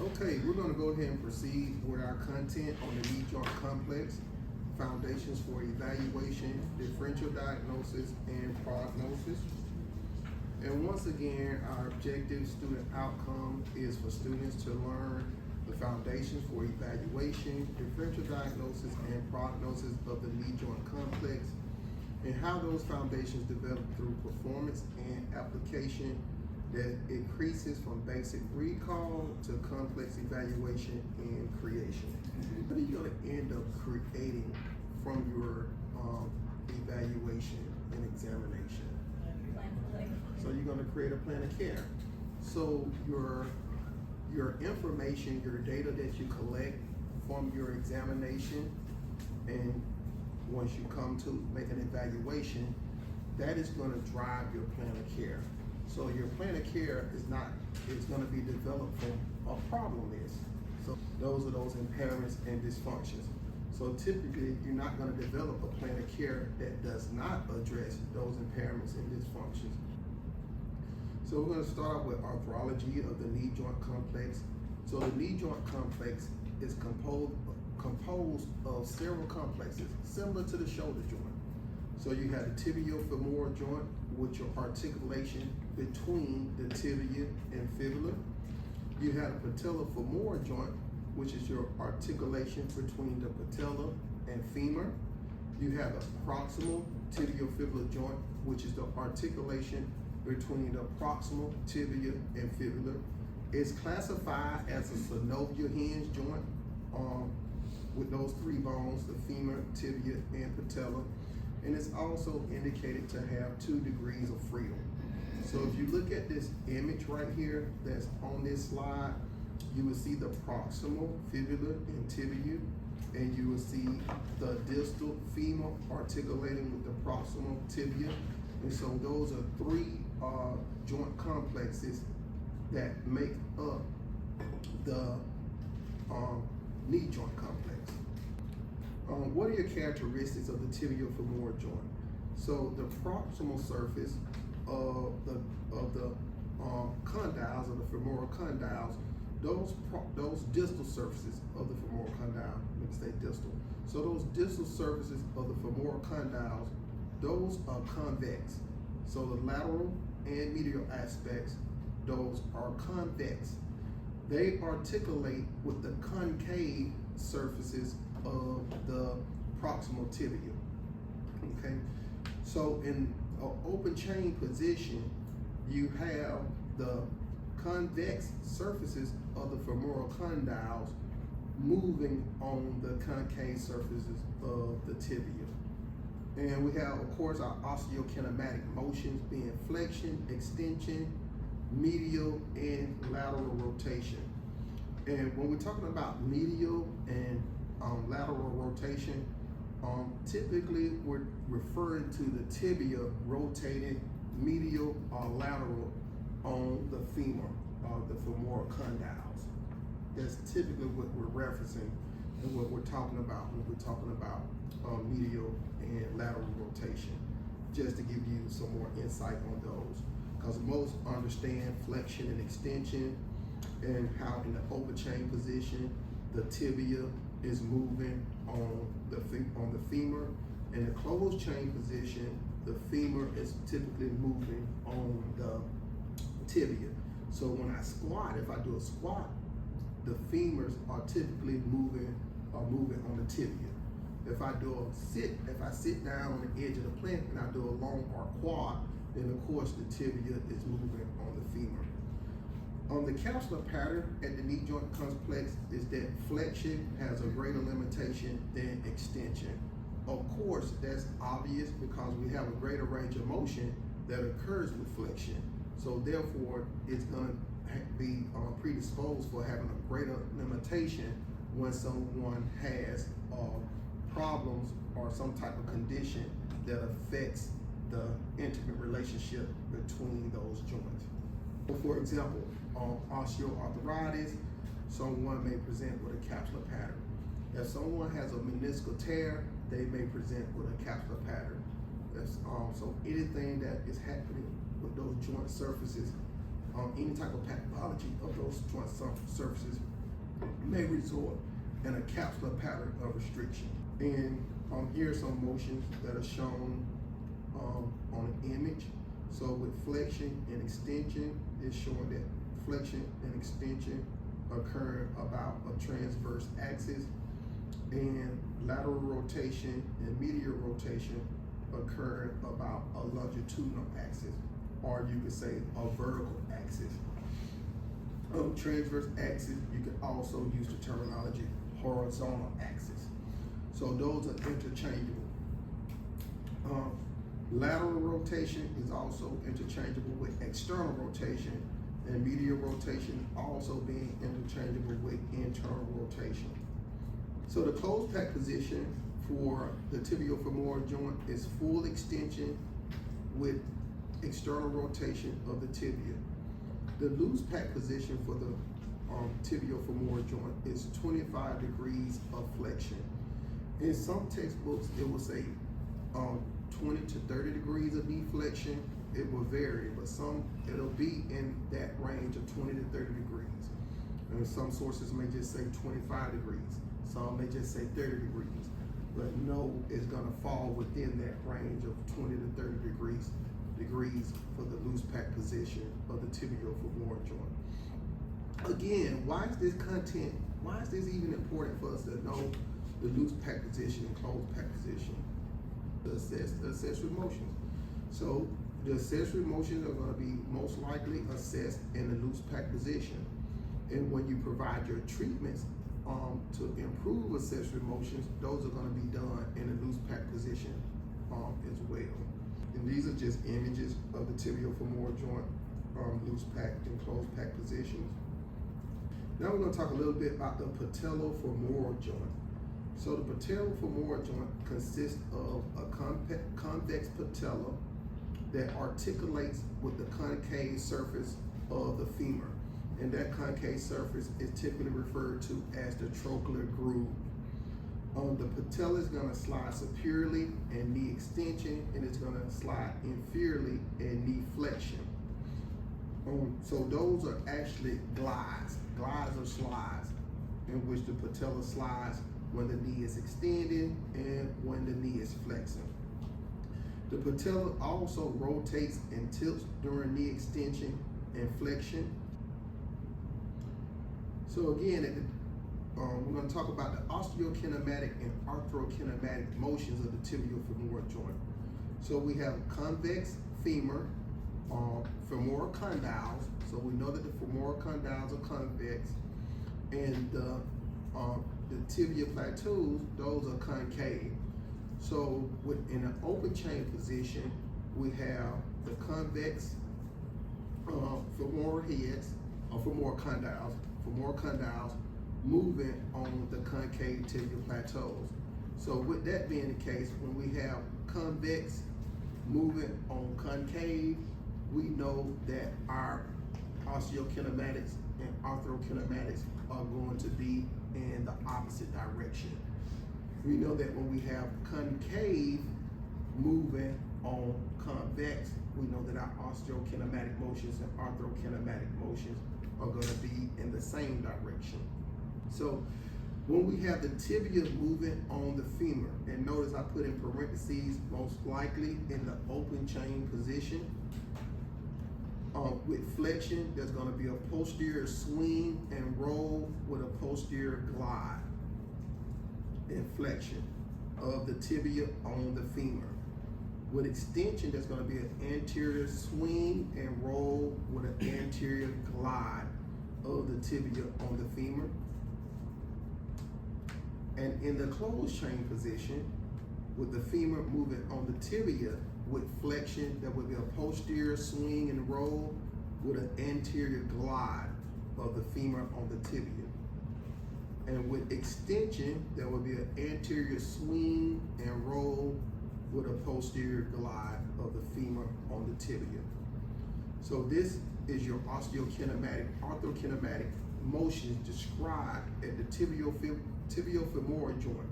Okay, we're going to go ahead and proceed with our content on the knee joint complex, foundations for evaluation, differential diagnosis, and prognosis. And once again, our objective student outcome is for students to learn the foundations for evaluation, differential diagnosis, and prognosis of the knee joint complex, and how those foundations develop through performance and application that increases from basic recall to complex evaluation and creation. What are you going to end up creating from your evaluation and examination? So you're going to create a plan of care. So your information, your data that you collect from your examination, and once you come to make an evaluation, that is going to drive your plan of care. So your plan of care is going to be developed from a problem list. So those are those impairments and dysfunctions. So typically, you're not going to develop a plan of care that does not address those impairments and dysfunctions. So we're going to start off with arthrology of the knee joint complex. So the knee joint complex is composed of several complexes, similar to the shoulder joint. So you have the tibial-femoral joint, with your articulation between the tibia and fibula. You have the patellofemoral joint, which is your articulation between the patella and femur. You have the proximal tibiofibular joint, which is the articulation between the proximal tibia and fibula. It's classified as a synovial hinge joint with those three bones, the femur, tibia, and patella. And it's also indicated to have 2 degrees of freedom. So if you look at this image right here that's on this slide, you will see the proximal fibula and tibia, and you will see the distal femur articulating with the proximal tibia. And so those are 3 joint complexes that make up the knee joint complex. What are your characteristics of the tibial-femoral joint? So the proximal surface of the condyles, of the femoral condyles, those distal surfaces of the femoral condyle, let me say distal. So those distal surfaces of the femoral condyles, those are convex. So the lateral and medial aspects, those are convex. They articulate with the concave surfaces of the proximal tibia. Okay, so in an open chain position, you have the convex surfaces of the femoral condyles moving on the concave surfaces of the tibia. And we have, of course, our osteokinematic motions being flexion, extension, medial, and lateral rotation. And when we're talking about medial and lateral rotation, typically we're referring to the tibia rotating medial or lateral on the femur, the femoral condyles. That's typically what we're referencing and what we're talking about when we're talking about medial and lateral rotation, just to give you some more insight on those. Because most understand flexion and extension, and how in the open chain position, the tibia is moving on the femur. In the closed chain position, the femur is typically moving on the tibia. So when I squat, if I do a squat, the femurs are typically moving on the tibia. If I sit down on the edge of the plank and I do a long arc quad, then of course the tibia is moving on the femur. The capsular pattern at the knee joint complex is that flexion has a greater limitation than extension. Of course, that's obvious because we have a greater range of motion that occurs with flexion. So therefore, it's going to be predisposed for having a greater limitation when someone has problems or some type of condition that affects the intimate relationship between those joints. For example, osteoarthritis, someone may present with a capsular pattern. If someone has a meniscal tear, they may present with a capsular pattern. So anything that is happening with those joint surfaces any type of pathology of those joint surfaces may result in a capsular pattern of restriction. And here are some motions that are shown on an image. So with flexion and extension, it's showing that flexion and extension occur about a transverse axis, and lateral rotation and medial rotation occur about a longitudinal axis, or you could say a vertical axis. Transverse axis, you could also use the terminology horizontal axis. So those are interchangeable. Lateral rotation is also interchangeable with external rotation, and medial rotation also being interchangeable with internal rotation. So the closed pack position for the tibiofemoral joint is full extension with external rotation of the tibia. The loose pack position for the tibiofemoral joint is 25 degrees of flexion. In some textbooks, it will say 20 to 30 degrees of deflection. It will vary, but some it'll be in that range of 20 to 30 degrees. And some sources may just say 25 degrees. Some may just say 30 degrees. But no, it's gonna fall within that range of 20 to 30 degrees for the loose pack position of the tibiofemoral joint. Again, why is this even important for us to know the loose pack position and closed pack position? To assess the accessory motions. So the accessory motions are going to be most likely assessed in the loose pack position. And when you provide your treatments to improve accessory motions, those are going to be done in the loose pack position as well. And these are just images of the tibiofemoral joint loose pack and closed pack positions. Now we're going to talk a little bit about the patellofemoral joint. So the patellofemoral joint consists of a convex patella that articulates with the concave surface of the femur. And that concave surface is typically referred to as the trochlear groove. The patella is going to slide superiorly in knee extension, and it's going to slide inferiorly in knee flexion. So those are actually glides. Glides are slides in which the patella slides when the knee is extended and when the knee is flexing. The patella also rotates and tilts during knee extension and flexion. So again, we're going to talk about the osteokinematic and arthrokinematic motions of the tibiofemoral joint. So we have convex femur, femoral condyles. So we know that the femoral condyles are convex, and the tibia plateaus, those are concave. So in an open chain position, we have the convex femoral heads, or femoral condyles moving on the concave tibia plateaus. So with that being the case, when we have convex moving on concave, we know that our osteokinematics and arthrokinematics are going to be in the opposite direction. We know that when we have concave moving on convex, we know that our osteokinematic motions and arthrokinematic motions are going to be in the same direction. So when we have the tibia moving on the femur, and notice I put in parentheses, most likely in the open chain position, with flexion, there's going to be a posterior swing and roll with a posterior glide and flexion of the tibia on the femur. With extension, there's going to be an anterior swing and roll with an anterior glide of the tibia on the femur. And in the closed chain position, with the femur moving on the tibia with flexion, there will be a posterior swing and roll with an anterior glide of the femur on the tibia. And with extension, there will be an anterior swing and roll with a posterior glide of the femur on the tibia. So this is your osteokinematic, arthrokinematic motions described at the tibiofemoral joint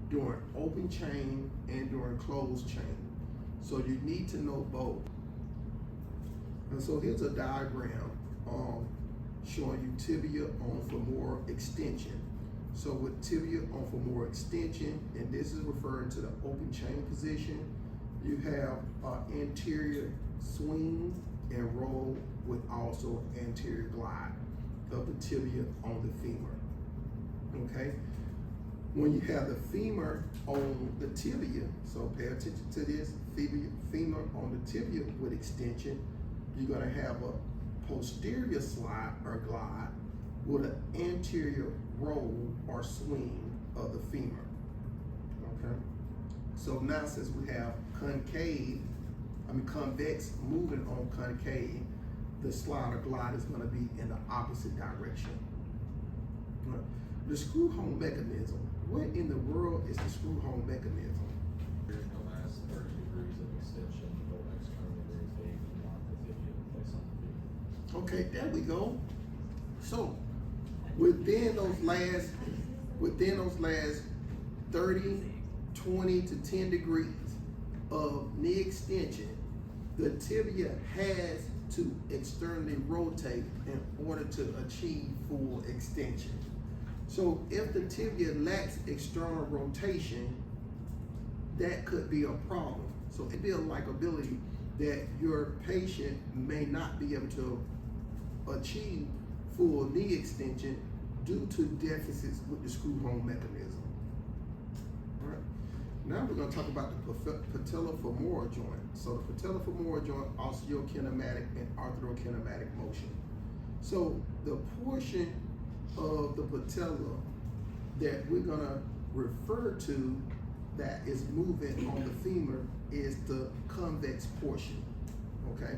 during open chain and during closed chain. So you need to know both. And so here's a diagram showing you tibia on femoral extension. So with tibia on femoral extension, and this is referring to the open chain position, you have anterior swing and roll with also anterior glide of the tibia on the femur. Okay? When you have the femur on the tibia, so pay attention to this, femur on the tibia with extension, you're gonna have a posterior slide or glide with an anterior roll or swing of the femur. Okay? So now since we have convex moving on concave, the slide or glide is gonna be in the opposite direction. The screw home mechanism. What in the world is the screw home mechanism? The last 30 degrees of extension, go external rotate and lock the tibia in place on the femur. Okay, there we go. So within those last 30, 20 to 10 degrees of knee extension, the tibia has to externally rotate in order to achieve full extension. So if the tibia lacks external rotation, that could be a problem. So it'd be a likability that your patient may not be able to achieve full knee extension due to deficits with the screw home mechanism. All right. Now we're going to talk about the patellofemoral joint. So the patellofemoral joint, osteokinematic and arthrokinematic motion. So the portion of the patella that we're going to refer to that is moving on the femur is the convex portion. Okay?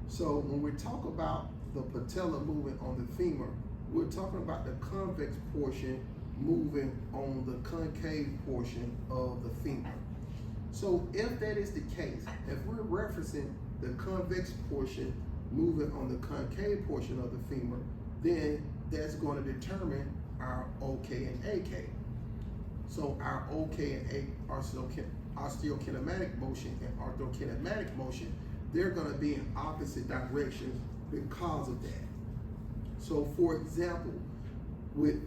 So when we talk about the patella moving on the femur, we're talking about the convex portion moving on the concave portion of the femur. So if that is the case, if we're referencing the convex portion moving on the concave portion of the femur, then that's going to determine our OK and AK. So our OK and A, osteokinematic motion and arthrokinematic motion, they're going to be in opposite directions because of that. So for example, we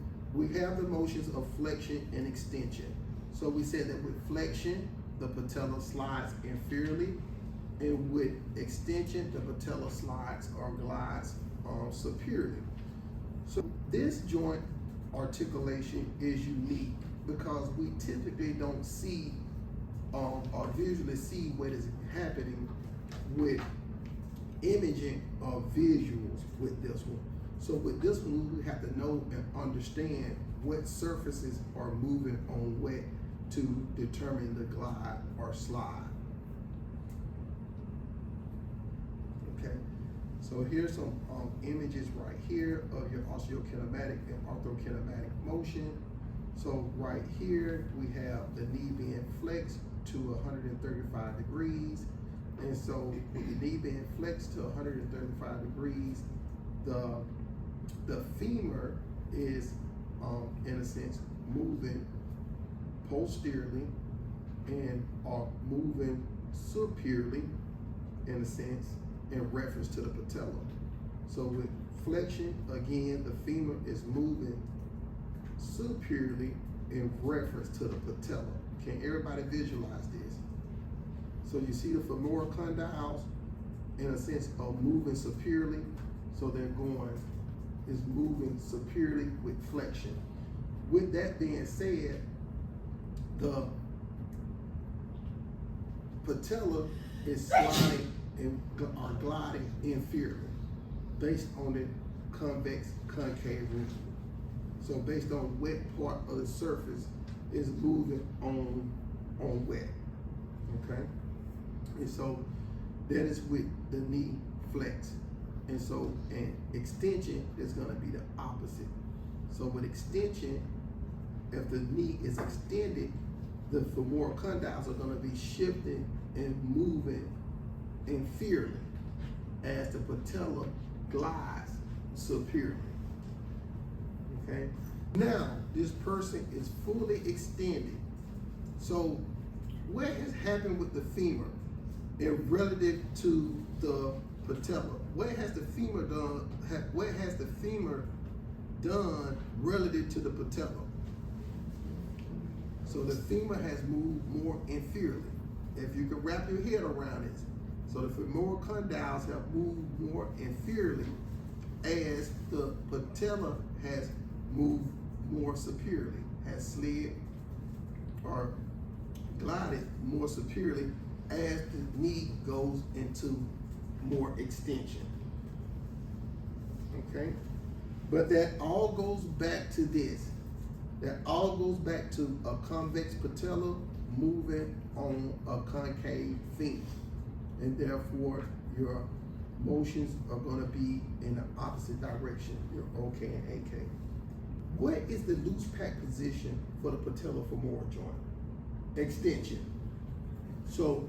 have the motions of flexion and extension. So we said that with flexion, the patella slides inferiorly, and with extension, the patella slides or glides superiorly. So this joint articulation is unique because we typically don't see or visually see what is happening with imaging or visuals with this one. So with this one, we have to know and understand what surfaces are moving on what to determine the glide or slide. Okay, so here's some images right here of your osteokinematic and arthrokinematic motion. So right here, we have the knee being flexed to 135 degrees. And so with the knee being flexed to 135 degrees, the femur is, in a sense, moving posteriorly and are moving superiorly, in a sense, in reference to the patella. So with flexion, again, the femur is moving superiorly in reference to the patella. Can everybody visualize this? So you see the femoral condyles, in a sense, are moving superiorly. So they're is moving superiorly with flexion. With that being said, the patella is sliding and gliding inferiorly based on the convex concave movement. So based on what part of the surface is moving on wet. Okay? And so that is with the knee flex. And so, and extension is going to be the opposite. So with extension, if the knee is extended, the femoral condyles are going to be shifting and moving inferiorly as the patella glides superiorly. Okay? Now, this person is fully extended. So what has happened with the femur in relative to the patella? What has the femur done? What has the femur done relative to the patella? So the femur has moved more inferiorly. If you can wrap your head around it, so the femoral condyles have moved more inferiorly, as the patella has moved more superiorly, has slid or glided more superiorly as the knee goes into more extension. Okay? But that all goes back to this. That all goes back to a convex patella moving on a concave femur. And therefore, your motions are going to be in the opposite direction, your OK and AK. What is the loose pack position for the patellofemoral joint? Extension. So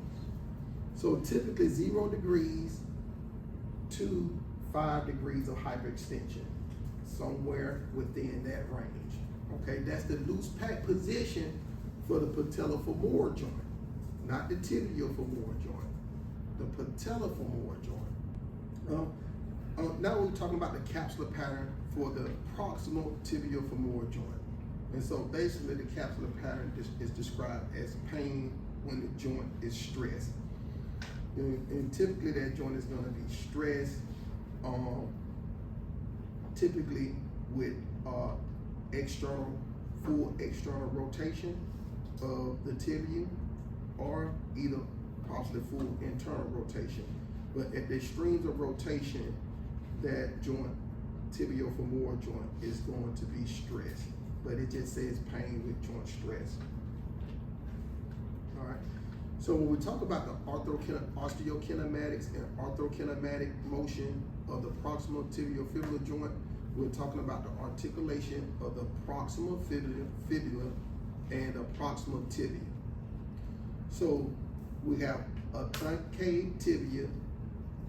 typically 0 degrees to 5 degrees of hyperextension, somewhere within that range. Okay, that's the loose pack position for the patellofemoral joint, not the tibiofemoral joint, the patellofemoral joint. Now we're talking about the capsular pattern for the proximal tibiofemoral joint. And so basically the capsular pattern is described as pain when the joint is stressed. And typically that joint is going to be stressed, typically with full external rotation of the tibia, or either possibly full internal rotation. But at the extremes of rotation, that joint, tibiofemoral joint, is going to be stressed. But it just says pain with joint stress. All right. So when we talk about the osteokinematics and arthrokinematic motion of the proximal tibiofibular joint, we're talking about the articulation of the proximal fibula and the proximal tibia. So we have a concave tibia,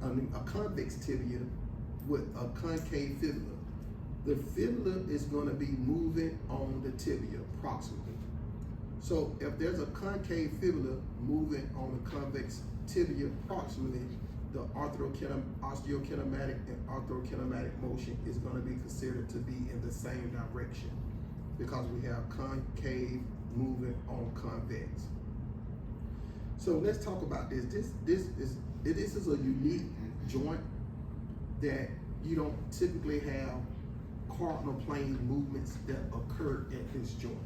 a convex tibia with a concave fibula. The fibula is going to be moving on the tibia proximally. So if there's a concave fibula moving on the convex tibia proximally, the osteokinematic and arthrokinematic motion is going to be considered to be in the same direction, because we have concave moving on convex. So let's talk about this. This is a unique joint that you don't typically have cardinal plane movements that occur at this joint.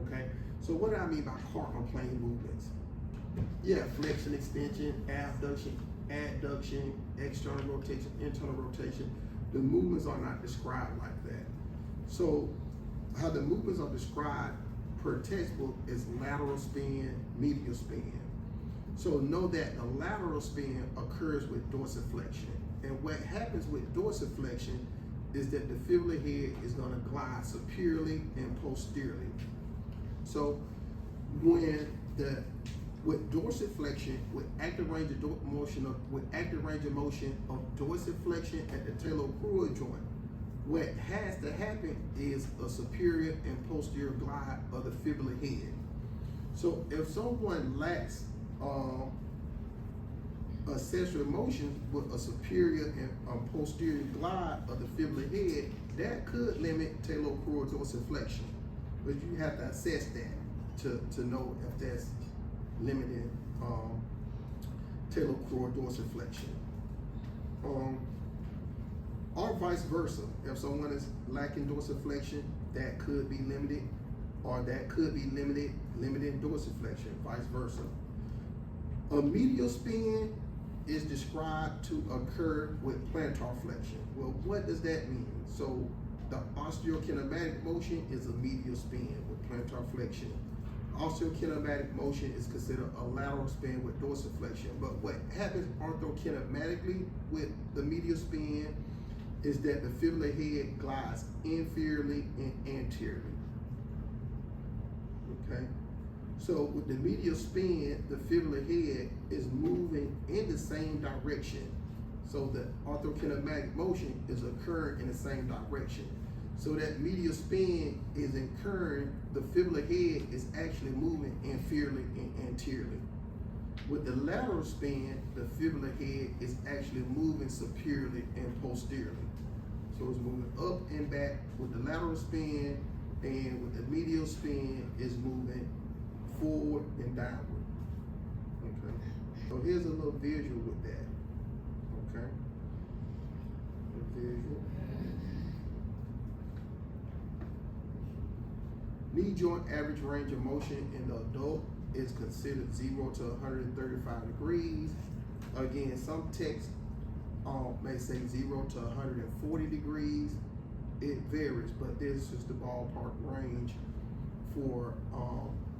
Okay, so what do I mean by cardinal plane movements? Yeah, flexion, extension, abduction, adduction, external rotation, internal rotation. The movements are not described like that. So how the movements are described per textbook is lateral spin, medial spin. So know that the lateral spin occurs with dorsiflexion. And what happens with dorsiflexion is that the fibular head is going to glide superiorly and posteriorly. So with dorsiflexion, with active range of motion of dorsiflexion at the talocrural joint, what has to happen is a superior and posterior glide of the fibular head. So if someone lacks accessory motion with a superior and posterior glide of the fibular head, that could limit talocrural dorsiflexion. But you have to assess that to know if that's limited talocrural dorsiflexion. Or vice versa. If someone is lacking dorsiflexion, that could be limited, or that could be limited dorsiflexion, vice versa. A medial spin is described to occur with plantar flexion. Well, what does that mean? So the osteokinematic motion is a medial spin with plantar flexion. Osteokinematic motion is considered a lateral spin with dorsiflexion. But what happens arthrokinematically with the medial spin is that the fibular head glides inferiorly and anteriorly. Okay? So with the medial spin, the fibular head is moving in the same direction. So the arthrokinematic motion is occurring in the same direction. So that medial spin is occurring, the fibular head is actually moving inferiorly and anteriorly. With the lateral spin, the fibular head is actually moving superiorly and posteriorly. So it's moving up and back with the lateral spin, and with the medial spin is moving forward and downward. Okay. So here's a little visual with that. Okay. A visual. Knee joint average range of motion in the adult is considered 0 to 135 degrees. Again, some texts may say 0 to 140 degrees. It varies, but this is the ballpark range for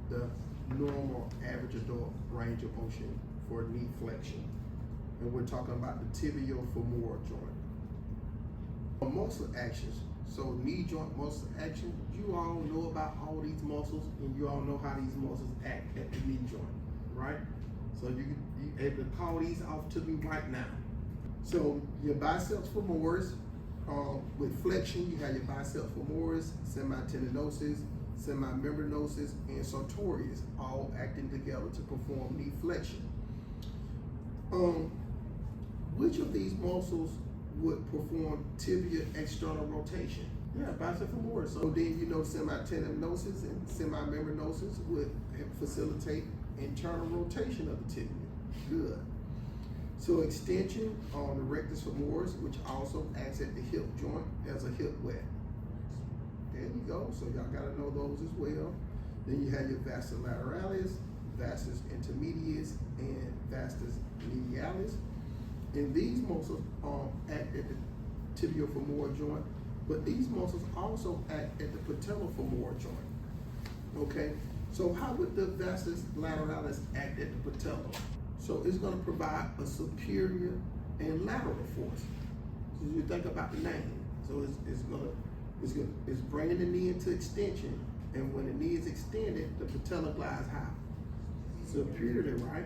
the normal average adult range of motion for knee flexion. And we're talking about the tibial-femoral joint. Muscle actions. So knee joint muscle action, you all know about all these muscles, and you all know how these muscles act at the knee joint, right? So you able to call these off to me right now. So your biceps femoris, with flexion, you have your biceps femoris, semitendinosus, semimembranosus, and sartorius, all acting together to perform knee flexion. Which of these muscles would perform tibia external rotation? Yeah, biceps femoris. So then you know semitendinosus and semimembranosus would facilitate internal rotation of the tibia. Good. So extension on the rectus femoris, which also acts at the hip joint as a hip wet. There you go. So y'all gotta know those as well. Then you have your vastus lateralis, vastus intermedius, and vastus medialis. And these muscles act at the tibial-femoral joint, but these muscles also act at the patellofemoral joint. Okay, so how would the vastus lateralis act at the patella? So it's going to provide a superior and lateral force. So you think about the name. So it's bringing the knee into extension, and when the knee is extended, the patella glides how? Superiorly, right?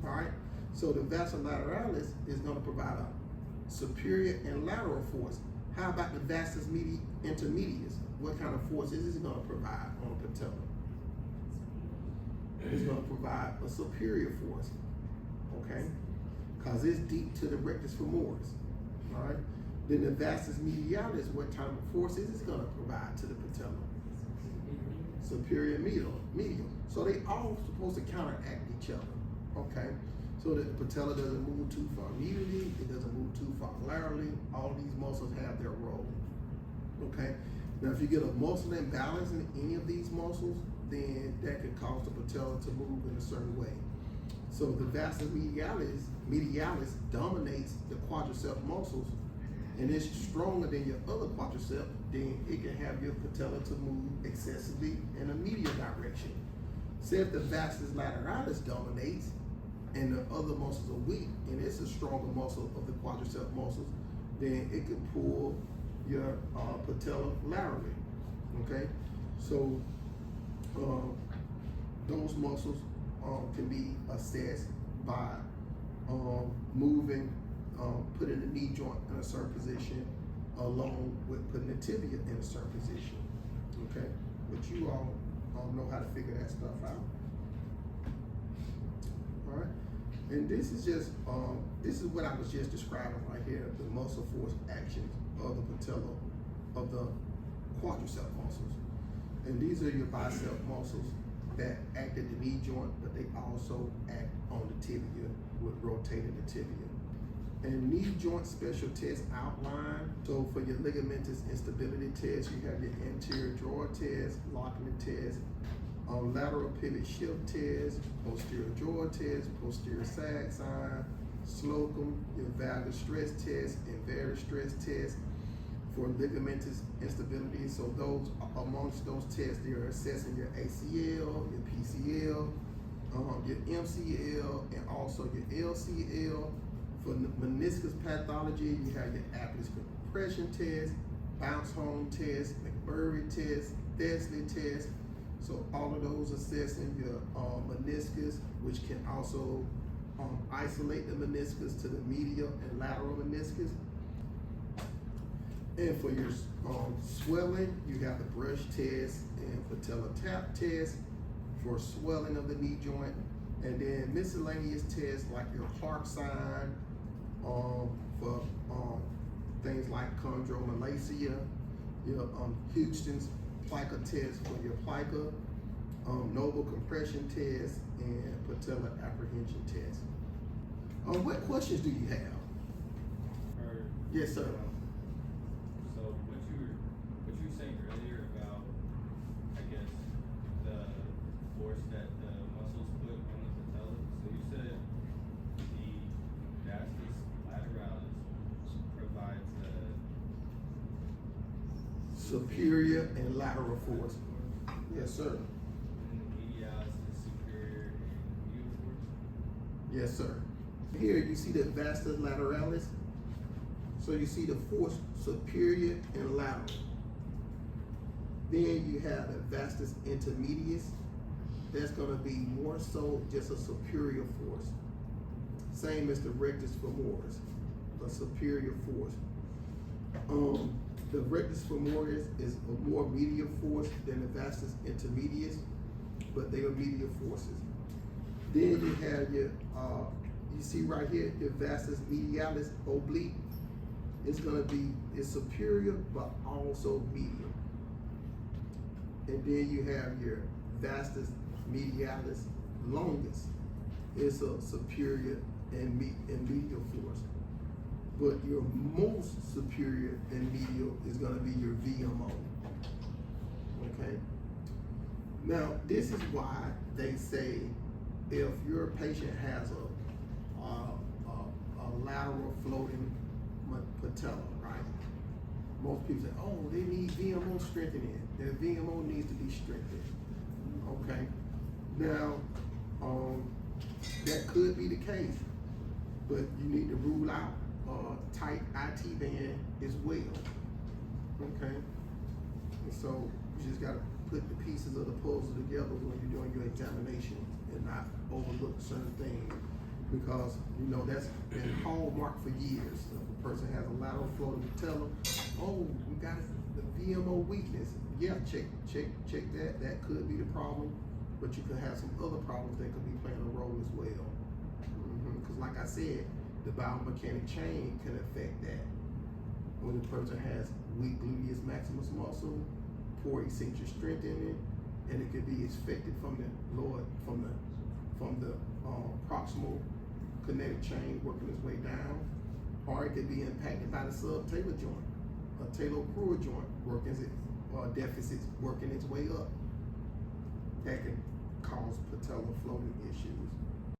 All right. So the vastus lateralis is going to provide a superior and lateral force. How about the vastus intermedius? What kind of force is this going to provide on the patella? It's going to provide a superior force, okay? Because it's deep to the rectus femoris, all right? Then the vastus medialis, what type of force is this going to provide to the patella? Superior medial. So they all supposed to counteract each other, okay? So that the patella doesn't move too far medially, it doesn't move too far laterally. All these muscles have their role, okay? Now, if you get a muscle imbalance in any of these muscles, then that could cause the patella to move in a certain way. So the vastus medialis dominates the quadricep muscles, and it's stronger than your other quadricep, then it can have your patella to move excessively in a medial direction. Say if the vastus lateralis dominates, and the other muscles are weak, and it's a stronger muscle of the quadricep muscles, then it can pull your patella laterally, okay? So those muscles can be assessed by moving, putting the knee joint in a certain position, along with putting the tibia in a certain position, okay? But you all know how to figure that stuff out. All right, and this is just this is what I was just describing right here: the muscle force actions of the patella, of the quadricep muscles, and these are your bicep muscles that act at the knee joint, but they also act on the tibia with rotating the tibia. And knee joint special test outline. So for your ligamentous instability test, you have your anterior drawer test, locking test, lateral pivot shift test, posterior drawer test, posterior sag sign, slocum, your valgus stress test, and various stress test for ligamentous instability. So those, amongst those tests, they're assessing your ACL, your PCL, your MCL, and also your LCL. For meniscus pathology, you have your Aplis compression test, bounce home test, McBurry test, Thesley test. So all of those assessing your meniscus, which can also isolate the meniscus to the medial and lateral meniscus. And for your swelling, you have the brush test and patella tap test for swelling of the knee joint. And then miscellaneous tests like your Clark sign, for things like chondromalacia, your Houston's plica test for your plica, noble compression test, and patella apprehension test. What questions do you have? Yes, sir. So what you were saying earlier about, I guess, the force that the muscles put on the patella. So you said the vastus lateralis provides the Superior and lateral force. Yes, sir. and the medialis is superior and medial force. Yes, sir. Here you see the vastus lateralis. So you see the force superior and lateral. Then you have the vastus intermedius. That's going to be more so just a superior force. Same as the rectus femoris, a superior force. The rectus femoris is a more medial force than the vastus intermedius, but they are medial forces. Then you have your, you see right here, your vastus medialis oblique. It's gonna be, it's superior, but also medial. And then you have your vastus medialis longus. It's a superior and medial force. But your most superior and medial is gonna be your VMO. Okay? Now, this is why they say if your patient has a lateral floating patella, right? Most people say, oh, they need VMO strengthening. Their VMO needs to be strengthened. Okay? Now, that could be the case, but you need to rule out tight IT band as well. Okay? And so you just gotta put the pieces of the puzzle together when you're doing your examination and not overlook certain things. Because, you know, that's been hallmark for years. If a person has a lateral floating patella, oh, we got the VMO weakness. Yeah, check that. That could be the problem, but you could have some other problems that could be playing a role as well. Because like I said, the biomechanic chain can affect that. When the person has weak gluteus maximus muscle, poor eccentric strengthening, and it could be affected from the proximal kinetic chain working its way down, or it could be impacted by the subtalar joint, a talocrural joint working deficits working its way up. That can cause patellar floating issues.